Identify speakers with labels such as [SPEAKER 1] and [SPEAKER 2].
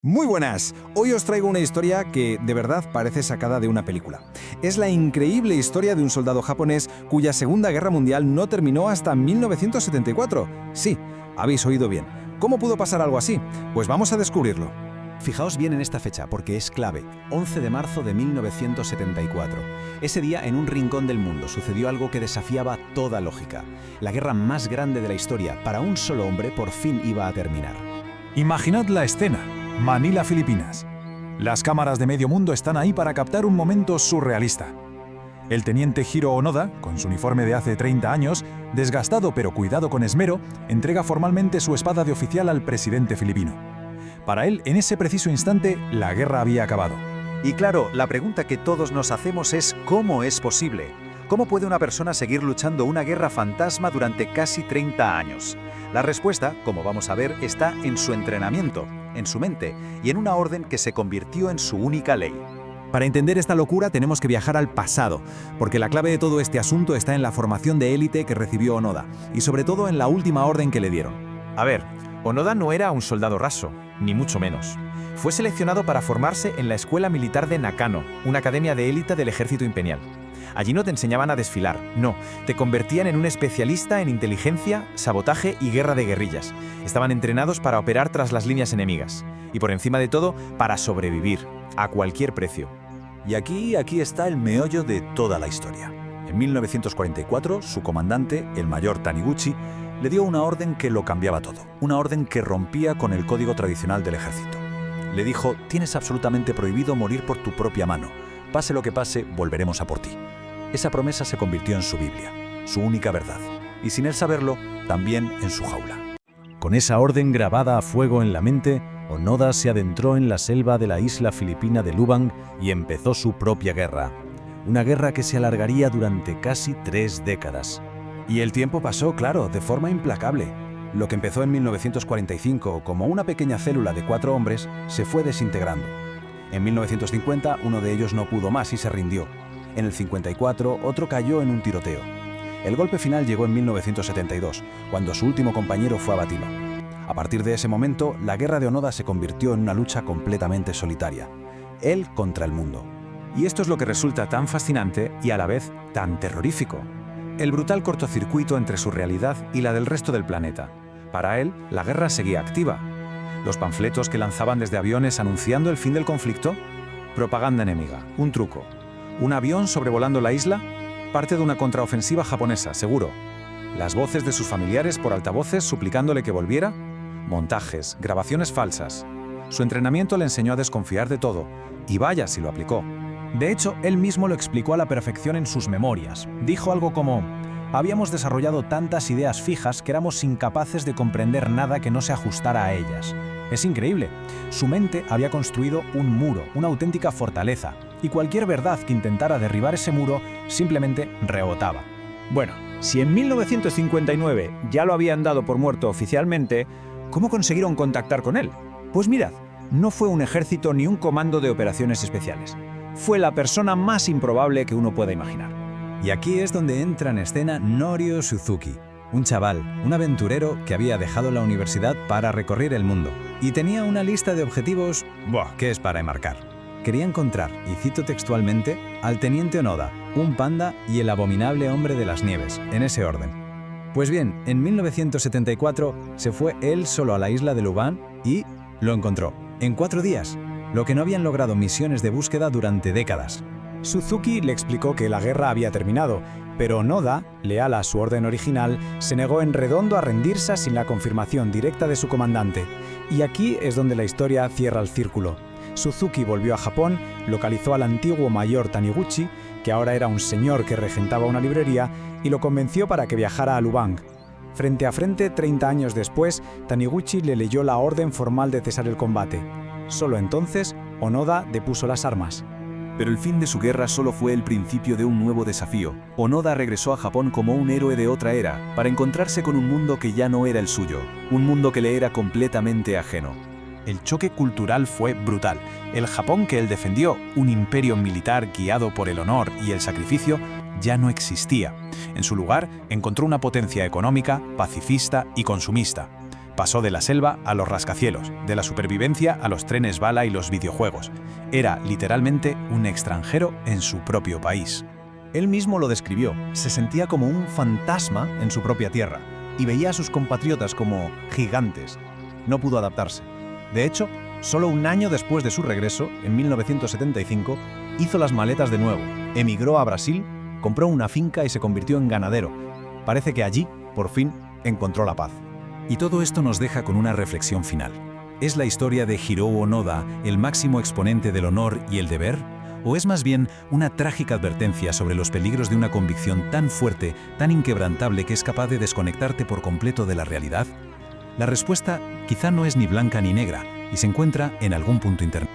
[SPEAKER 1] Muy buenas, hoy os traigo una historia que de verdad parece sacada de una película. Es la increíble historia de un soldado japonés cuya Segunda Guerra Mundial no terminó hasta 1974. Sí, habéis oído bien. ¿Cómo pudo pasar algo así? Pues vamos a descubrirlo.
[SPEAKER 2] Fijaos bien en esta fecha porque es clave, 11 de marzo de 1974. Ese día, en un rincón del mundo, sucedió algo que desafiaba toda lógica. La guerra más grande de la historia, para un solo hombre, por fin iba a terminar.
[SPEAKER 3] Imaginad la escena. Manila, Filipinas. Las cámaras de medio mundo están ahí para captar un momento surrealista. El teniente Hiro Onoda, con su uniforme de hace 30 años, desgastado pero cuidado con esmero, entrega formalmente su espada de oficial al presidente filipino. Para él, en ese preciso instante, la guerra había acabado.
[SPEAKER 2] Y claro, la pregunta que todos nos hacemos es ¿cómo es posible? ¿Cómo puede una persona seguir luchando una guerra fantasma durante casi 30 años? La respuesta, como vamos a ver, está en su entrenamiento, en su mente y en una orden que se convirtió en su única ley.
[SPEAKER 1] Para entender esta locura tenemos que viajar al pasado, porque la clave de todo este asunto está en la formación de élite que recibió Onoda, y sobre todo en la última orden que le dieron.
[SPEAKER 4] A ver, Onoda no era un soldado raso, ni mucho menos. Fue seleccionado para formarse en la Escuela Militar de Nakano, una academia de élite del ejército imperial. Allí no te enseñaban a desfilar, no, te convertían en un especialista en inteligencia, sabotaje y guerra de guerrillas. Estaban entrenados para operar tras las líneas enemigas. Y por encima de todo, para sobrevivir, a cualquier precio.
[SPEAKER 2] Y aquí está el meollo de toda la historia. En 1944, su comandante, el mayor Taniguchi, le dio una orden que lo cambiaba todo. Una orden que rompía con el código tradicional del ejército. Le dijo, tienes absolutamente prohibido morir por tu propia mano. Pase lo que pase, volveremos a por ti. Esa promesa se convirtió en su Biblia, su única verdad, y sin él saberlo, también en su jaula.
[SPEAKER 5] Con esa orden grabada a fuego en la mente, Onoda se adentró en la selva de la isla filipina de Lubang y empezó su propia guerra. Una guerra que se alargaría durante casi 3 décadas.
[SPEAKER 1] Y el tiempo pasó, claro, de forma implacable. Lo que empezó en 1945 como una pequeña célula de 4 hombres se fue desintegrando. En 1950 uno de ellos no pudo más y se rindió. En el 54 otro cayó en un tiroteo. El golpe final llegó en 1972, cuando su último compañero fue abatido. A partir de ese momento, la guerra de Onoda se convirtió en una lucha completamente solitaria. Él contra el mundo.
[SPEAKER 4] Y esto es lo que resulta tan fascinante y a la vez tan terrorífico. El brutal cortocircuito entre su realidad y la del resto del planeta. Para él, la guerra seguía activa. Los panfletos que lanzaban desde aviones anunciando el fin del conflicto, propaganda enemiga, un truco. Un avión sobrevolando la isla, parte de una contraofensiva japonesa, seguro. Las voces de sus familiares por altavoces suplicándole que volviera, montajes, grabaciones falsas. Su entrenamiento le enseñó a desconfiar de todo, y vaya si lo aplicó.
[SPEAKER 3] De hecho, él mismo lo explicó a la perfección en sus memorias. Dijo algo como: habíamos desarrollado tantas ideas fijas que éramos incapaces de comprender nada que no se ajustara a ellas. Es increíble. Su mente había construido un muro, una auténtica fortaleza, y cualquier verdad que intentara derribar ese muro simplemente rebotaba.
[SPEAKER 6] Bueno, si en 1959 ya lo habían dado por muerto oficialmente, ¿cómo consiguieron contactar con él? Pues mirad, no fue un ejército ni un comando de operaciones especiales. Fue la persona más improbable que uno pueda imaginar.
[SPEAKER 1] Y aquí es donde entra en escena Norio Suzuki, un chaval, un aventurero que había dejado la universidad para recorrer el mundo. Y tenía una lista de objetivos, que es para enmarcar. Quería encontrar, y cito textualmente, al teniente Onoda, un panda y el abominable hombre de las nieves, en ese orden. Pues bien, en 1974 se fue él solo a la isla de Lubang y lo encontró, en 4 días, lo que no habían logrado misiones de búsqueda durante décadas.
[SPEAKER 7] Suzuki le explicó que la guerra había terminado, pero Onoda, leal a su orden original, se negó en redondo a rendirse sin la confirmación directa de su comandante. Y aquí es donde la historia cierra el círculo. Suzuki volvió a Japón, localizó al antiguo mayor Taniguchi, que ahora era un señor que regentaba una librería, y lo convenció para que viajara a Lubang. Frente a frente, 30 años después, Taniguchi le leyó la orden formal de cesar el combate. Solo entonces, Onoda depuso las armas.
[SPEAKER 2] Pero el fin de su guerra solo fue el principio de un nuevo desafío. Onoda regresó a Japón como un héroe de otra era, para encontrarse con un mundo que ya no era el suyo, un mundo que le era completamente ajeno.
[SPEAKER 3] El choque cultural fue brutal. El Japón que él defendió, un imperio militar guiado por el honor y el sacrificio, ya no existía. En su lugar, encontró una potencia económica, pacifista y consumista. Pasó de la selva a los rascacielos, de la supervivencia a los trenes bala y los videojuegos. Era literalmente un extranjero en su propio país.
[SPEAKER 5] Él mismo lo describió, se sentía como un fantasma en su propia tierra y veía a sus compatriotas como gigantes. No pudo adaptarse. De hecho, solo un año después de su regreso, en 1975, hizo las maletas de nuevo, emigró a Brasil, compró una finca y se convirtió en ganadero. Parece que allí, por fin, encontró la paz.
[SPEAKER 1] Y todo esto nos deja con una reflexión final. ¿Es la historia de Hiroo Onoda el máximo exponente del honor y el deber? ¿O es más bien una trágica advertencia sobre los peligros de una convicción tan fuerte, tan inquebrantable que es capaz de desconectarte por completo de la realidad? La respuesta quizá no es ni blanca ni negra y se encuentra en algún punto intermedio.